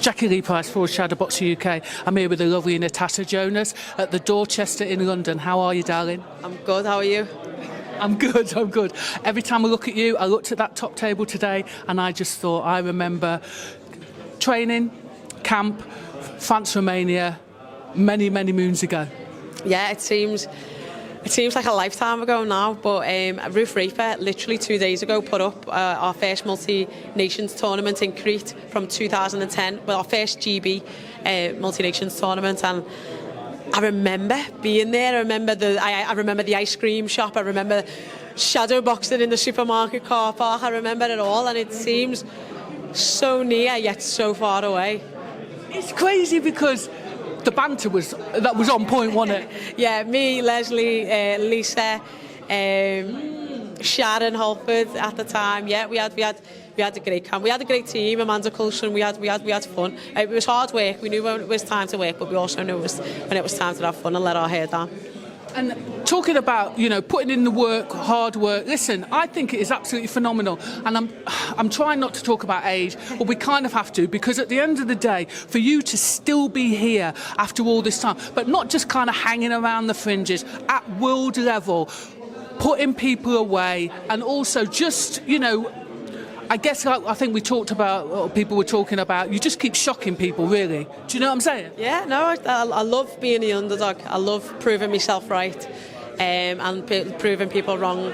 Jacqui-Lee Pryce for Shadowboxruk UK. I'm here with the lovely Natasha Jonas at the Dorchester in London. How are you, darling? I'm good, how are you? I'm good. Every time I look at you, I looked at that top table today and I just thought, I remember training, camp, France, Romania, many moons ago. Yeah, it seems like a lifetime ago now, but Ruth Raper literally 2 days ago put up our first multi-nations tournament in Crete from 2010, well, our first GB multi-nations tournament, and I remember being there. I remember the ice cream shop. I remember shadowboxing in the supermarket car park. I remember it all, and it seems so near yet so far away. It's crazy because the banter was on point, wasn't it? Yeah, me, Leslie, Lisa, Sharon Holford at the time. Yeah, we had a great camp. We had a great team. Amanda Coulson. We had fun. It was hard work. We knew when it was time to work, but we also knew when it was time to have fun and let our hair down. And talking about, you know, putting in the work, hard work, listen, I think it is absolutely phenomenal. And I'm trying not to talk about age, but we kind of have to, because at the end of the day, for you to still be here after all this time, but not just kind of hanging around the fringes, at world level, putting people away, and also just, you know, I guess I think we talked about, or people were talking about, you just keep shocking people, really. Do you know what I'm saying? Yeah, no, I love being the underdog. I love proving myself right and proving people wrong.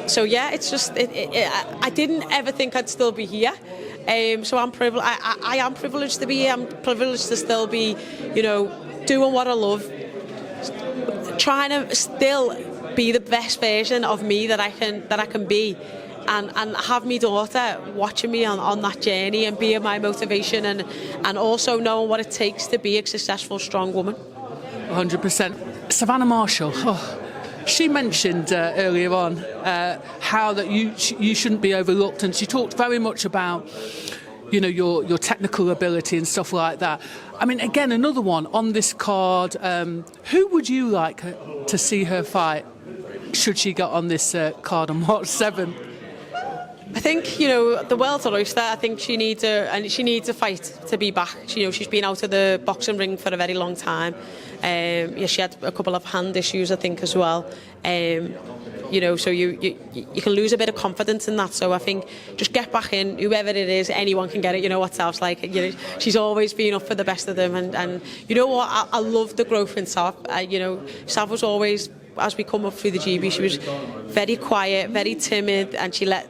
So yeah, it's just, I didn't ever think I'd still be here. So I'm privileged. I am privileged to be here. I'm privileged to still be, you know, doing what I love, trying to still be the best version of me that I can be. And have my daughter watching me on that journey and being my motivation and also knowing what it takes to be a successful, strong woman. 100%. Savannah Marshall, she mentioned earlier on how that you shouldn't be overlooked, and she talked very much about, you know, your technical ability and stuff like that. I mean, again, another one on this card. Who would you like to see her fight should she get on this card on March 7th? I think, you know, the world's her oyster. I think she needs a fight to be back. You know, she's been out of the boxing ring for a very long time. Yeah, she had a couple of hand issues, I think, as well. You know, so you can lose a bit of confidence in that. So I think just get back in. Whoever it is, anyone can get it. You know what Sav's like. You know, she's always been up for the best of them. And you know what? I love the growth in Sav. You know, Sav was always, as we come up through the GB, she was very quiet, very timid, and she let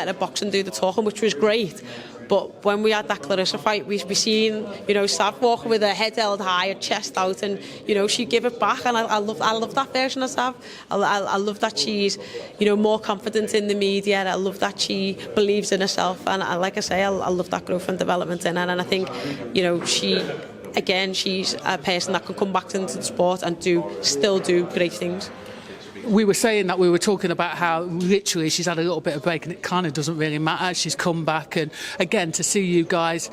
her boxing do the talking, which was great. But when we had that Clarissa fight, we seen, you know, Sav walking with her head held high, her chest out, and, you know, she give it back. And I love that version of Sav. I love that she's, you know, more confident in the media. I love that she believes in herself. And like I say, I love that growth and development in her. And I think, you know, she's a person that can come back into the sport and still do great things. We were saying that we were talking about how literally she's had a little bit of break and it kind of doesn't really matter. She's come back, and again, to see you guys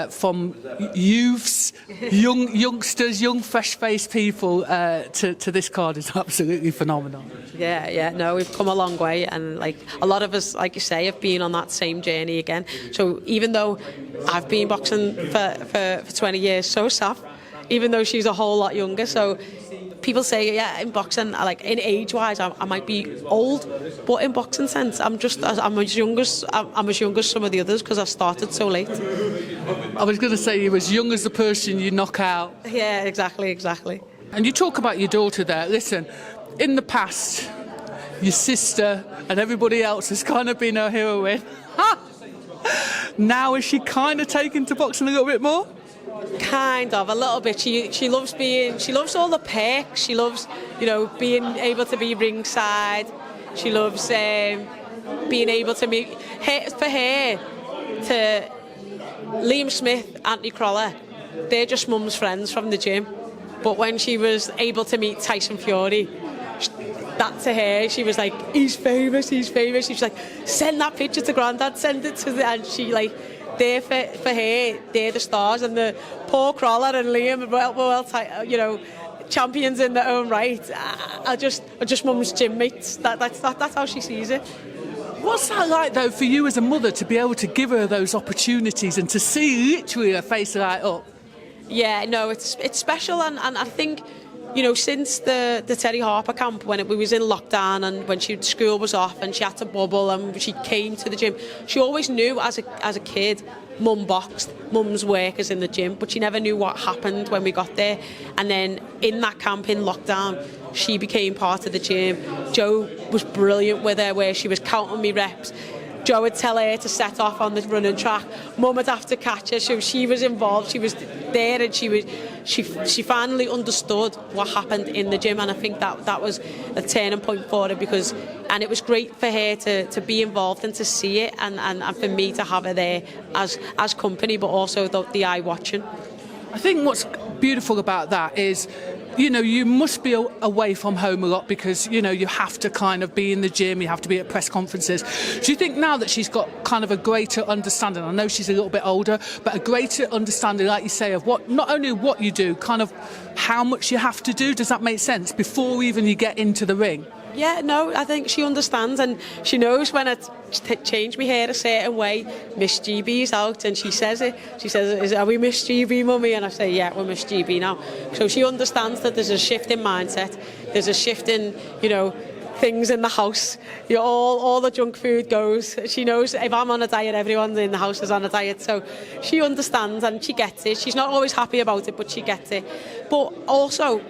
from youths, youngsters, young fresh-faced people to this card is absolutely phenomenal. Yeah, no, we've come a long way, and like a lot of us, like you say, have been on that same journey again. So even though I've been boxing for 20 years, so Sav, even though she's a whole lot younger, so people say, yeah, in boxing, like in age-wise, I might be old, but in boxing sense, I'm as young as some of the others because I started so late. I was going to say you're as young as the person you knock out. Yeah, exactly. And you talk about your daughter there. Listen, in the past, your sister and everybody else has kind of been her heroine. Now is she kind of taken to boxing a little bit more? Kind of, a little bit. She loves all the perks. She loves, you know, being able to be ringside. She loves being able to meet for her to Liam Smith, Anthony Croller. They're just mum's friends from the gym. But when she was able to meet Tyson Fury, that to her, she was like, he's famous. She was like, send that picture to Grandad, send it to and she like. They're for her, they're the stars, and the Paul Crawler and Liam, well, you know, champions in their own right. Are just mum's gym mates. That's how she sees it. What's that like, though, for you as a mother to be able to give her those opportunities and to see literally her face light up? Yeah, no, it's special, and I think, you know, since the Terry Harper camp, when we was in lockdown and when school was off and she had to bubble and she came to the gym, she always knew as a kid, mum boxed, mum's work is in the gym, but she never knew what happened when we got there. And then in that camp in lockdown, she became part of the gym. Joe was brilliant with her, where she was counting me reps. Joe would tell her to set off on the running track. Mum would have to catch her, so she was involved. She was there, and she finally understood what happened in the gym. And I think that was a turning point for her, because, and it was great for her to be involved and to see it, and for me to have her there as company, but also the eye watching. I think what's beautiful about that is, you know, you must be away from home a lot because, you know, you have to kind of be in the gym, you have to be at press conferences. Do you think now that she's got kind of a greater understanding, I know she's a little bit older, but a greater understanding, like you say, of what, not only what you do, kind of how much you have to do, does that make sense, before even you get into the ring? Yeah, no, I think she understands, and she knows when I change my hair a certain way, Miss GB's out, and she says it. She says, "Are we Miss GB, Mummy?" And I say, "Yeah, we're Miss GB now." So she understands that there's a shift in mindset, there's a shift in, you know, things in the house. You know, all the junk food goes. She knows if I'm on a diet, everyone in the house is on a diet. So she understands and she gets it. She's not always happy about it, but she gets it. But also,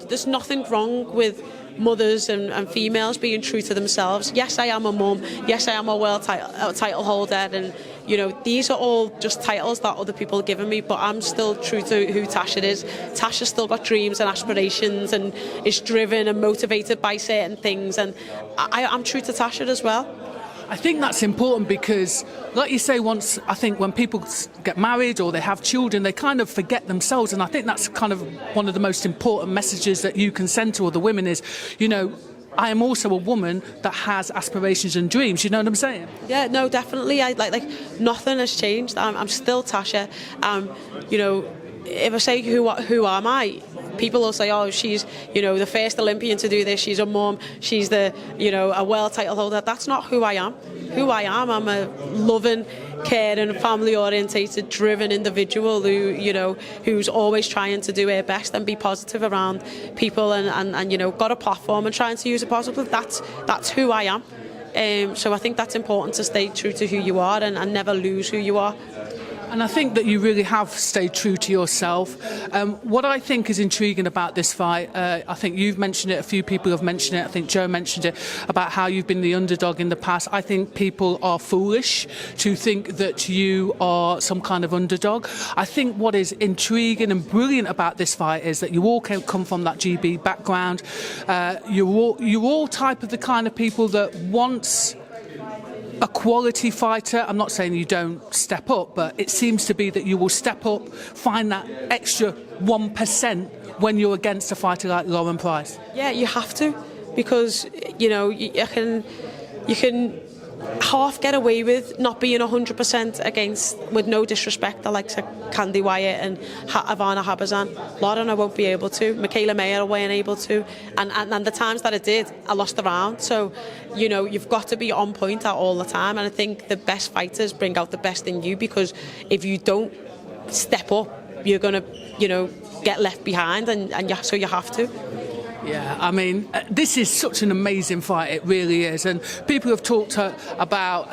there's nothing wrong with mothers and females being true to themselves. Yes, I am a mum. Yes, I am a world title holder, and you know, these are all just titles that other people are giving me, but I'm still true to who Tasha is. Tasha's still got dreams and aspirations and is driven and motivated by certain things, and I'm true to Tasha as well. I think that's important because, like you say, once, I think when people get married or they have children, they kind of forget themselves, and I think that's kind of one of the most important messages that you can send to other women is, you know, I am also a woman that has aspirations and dreams. You know what I'm saying? Yeah, no, definitely. I like nothing has changed. I'm still Tasha. You know, if I say who am I, people will say, oh, she's, you know, the first Olympian to do this. She's a mum. She's the, you know, a world title holder. That's not who I am. Who I am, I'm a loving, caring, family-orientated, driven individual who, you know, who's always trying to do her best and be positive around people and you know, got a platform and trying to use it positively. That's who I am. So I think that's important, to stay true to who you are and never lose who you are. And I think that you really have stayed true to yourself. What I think is intriguing about this fight, I think you've mentioned it, a few people have mentioned it, I think Joe mentioned it, about how you've been the underdog in the past. I think people are foolish to think that you are some kind of underdog. I think what is intriguing and brilliant about this fight is that you all come from that GB background. You're all type of the kind of people that wants a quality fighter. I'm not saying you don't step up, but it seems to be that you will step up, find that extra 1% when you're against a fighter like Lauren Pryce. Yeah, you have to, because you know you can half get away with not being 100% against, with no disrespect, the likes of Candy Wyatt and Ivana Habazan. Lauren, I won't be able to. Michaela Mayer, I weren't able to. And the times that I did, I lost the round. So, you know, you've got to be on point all the time. And I think the best fighters bring out the best in you, because if you don't step up, you're going to, you know, get left behind, so you have to. Yeah, I mean, this is such an amazing fight, it really is. And people have talked about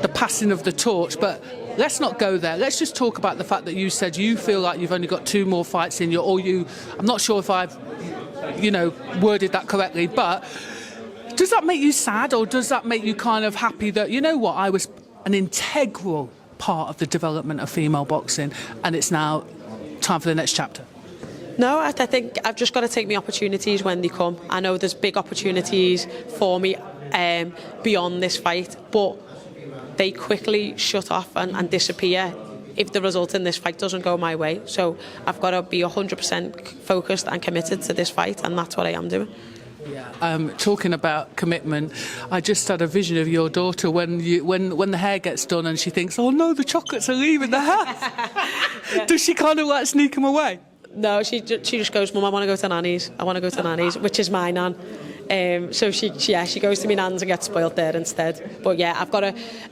the passing of the torch, but let's not go there. Let's just talk about the fact that you said you feel like you've only got 2 more fights in you, I'm not sure if I've, you know, worded that correctly, but does that make you sad, or does that make you kind of happy that, you know what, I was an integral part of the development of female boxing, and it's now time for the next chapter? No, I think I've just got to take my opportunities when they come. I know there's big opportunities for me beyond this fight, but they quickly shut off and disappear if the result in this fight doesn't go my way. So I've got to be 100% focused and committed to this fight, and that's what I am doing. Yeah. Talking about commitment, I just had a vision of your daughter when the hair gets done and she thinks, oh no, the chocolates are leaving the house. Yeah. Does she kind of like sneak them away? No, she just goes, Mum, I want to go to Nanny's. I want to go to Nanny's, which is my nan. So she goes to my nan's and gets spoiled there instead. But yeah, I've got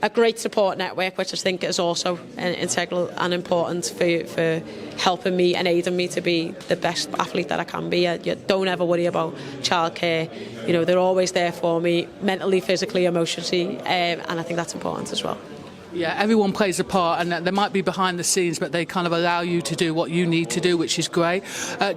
a great support network, which I think is also integral and important for helping me and aiding me to be the best athlete that I can be. You don't ever worry about childcare. You know, they're always there for me, mentally, physically, emotionally, and I think that's important as well. Yeah, everyone plays a part, and they might be behind the scenes, but they kind of allow you to do what you need to do, which is great.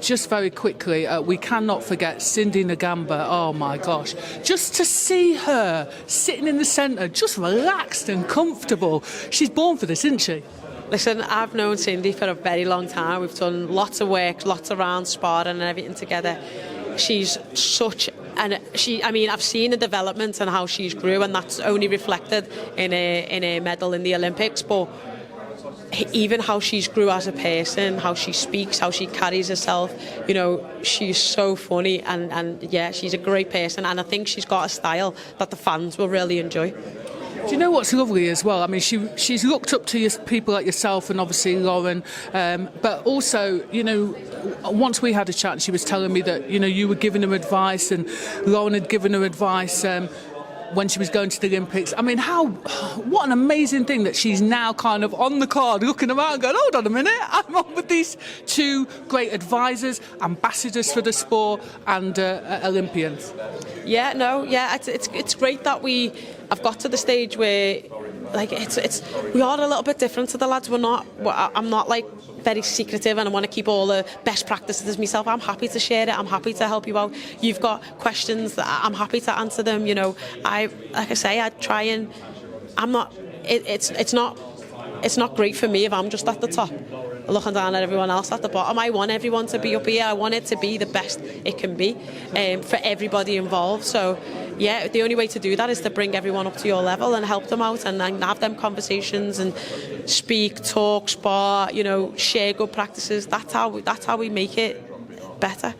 Just very quickly, we cannot forget Cindy Nagamba. Oh my gosh, just to see her sitting in the centre, just relaxed and comfortable. She's born for this, isn't she? Listen, I've known Cindy for a very long time. We've done lots of work, lots of rounds, sparring and everything together. She's such, and I've seen the development and how she's grew, and that's only reflected in a medal in the Olympics. But even how she's grew as a person, how she speaks, how she carries herself, you know, she's so funny, and yeah, she's a great person, and I think she's got a style that the fans will really enjoy. Do you know what's lovely as well? I mean, she's looked up to people like yourself and obviously Lauren, but also, you know, once we had a chat, she was telling me that, you know, you were giving her advice and Lauren had given her advice when she was going to the Olympics. I mean, what an amazing thing that she's now kind of on the card looking around going, hold on a minute, I'm on with these two great advisors, ambassadors for the sport and Olympians. Yeah, it's great that I've got to the stage where, like, we are a little bit different to the lads. I'm not like very secretive, and I want to keep all the best practices myself. I'm happy to share it. I'm happy to help you out. You've got questions that I'm happy to answer them. You know, I try and it's not great for me if I'm just at the top looking down at everyone else at the bottom. I want everyone to be up here. I want it to be the best it can be for everybody involved. So yeah, the only way to do that is to bring everyone up to your level and help them out and have them conversations and speak, talk, spar, you know, share good practices. That's how we make it better.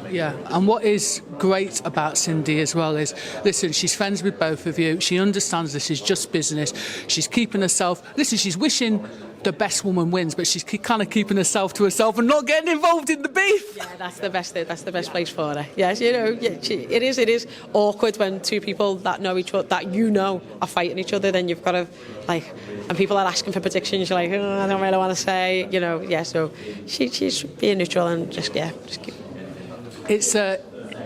Yeah, and what is great about Cindy as well is, listen, she's friends with both of you. She understands this is just business. She's keeping herself, listen, she's wishing the best woman wins, but she's kind of keeping herself to herself and not getting involved in the beef. Yeah, that's the best place for her. Yes, you know, it is awkward when two people that know each other, that you know, are fighting each other. Then you've got to, like, and people are asking for predictions. You're like, oh, I don't really want to say, you know. Yeah, so she's being neutral and just keep.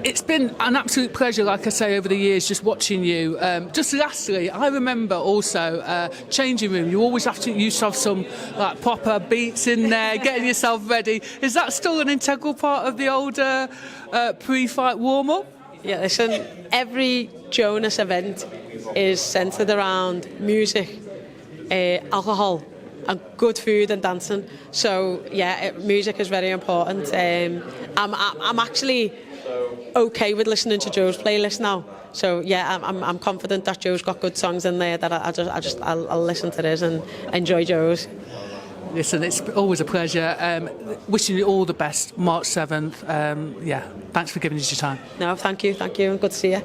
It's been an absolute pleasure, like I say, over the years, just watching you. Just lastly, I remember also changing room. You always used to have some like proper beats in there, getting yourself ready. Is that still an integral part of the old pre-fight warm-up? Yeah, listen, every Jonas event is centred around music, alcohol, and good food and dancing. So yeah, music is very important. I'm actually okay with listening to Joe's playlist now. So yeah, I'm confident that Joe's got good songs in there that I'll listen to this and enjoy Joe's. Listen, it's always a pleasure. Wishing you all the best, March 7th. Yeah, thanks for giving us your time. No, thank you, and good to see you.